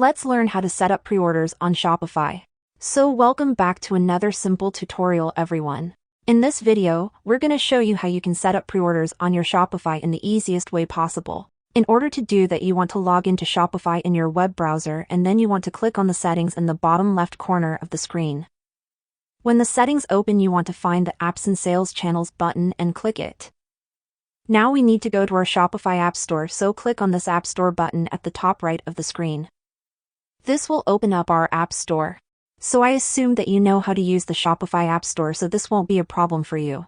Let's learn how to set up pre-orders on Shopify. So welcome back to another simple tutorial, everyone. In this video, we're going to show you how you can set up pre-orders on your Shopify in the easiest way possible. In order to do that, you want to log into Shopify in your web browser, and then you want to click on the settings in the bottom left corner of the screen. When the settings open, you want to find the Apps and Sales Channels button and click it. Now we need to go to our Shopify App Store, so click on this App Store button at the top right of the screen. This will open up our App Store. So I assume that you know how to use the Shopify App Store, so this won't be a problem for you.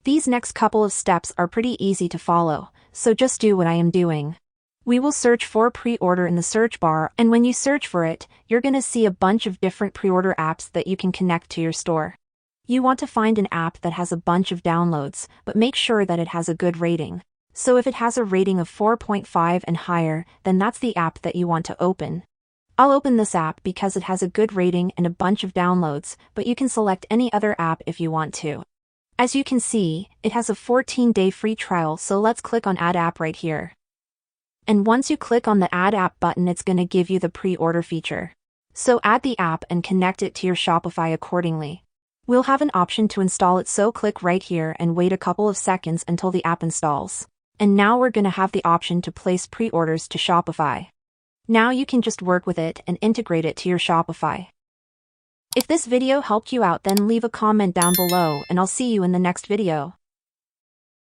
These next couple of steps are pretty easy to follow, so just do what I am doing. We will search for Preorder in the search bar, and when you search for it, you're going to see a bunch of different pre-order apps that you can connect to your store. You want to find an app that has a bunch of downloads, but make sure that it has a good rating. So if it has a rating of 4.5 and higher, then that's the app that you want to open. I'll open this app because it has a good rating and a bunch of downloads, but you can select any other app if you want to. As you can see, it has a 14-day free trial, so let's click on Add App right here. And once you click on the Add App button, it's going to give you the pre-order feature. So add the app and connect it to your Shopify accordingly. We'll have an option to install it, so click right here and wait a couple of seconds until the app installs. And now we're going to have the option to place pre-orders to Shopify. Now you can just work with it and integrate it to your Shopify. If this video helped you out, then leave a comment down below, and I'll see you in the next video.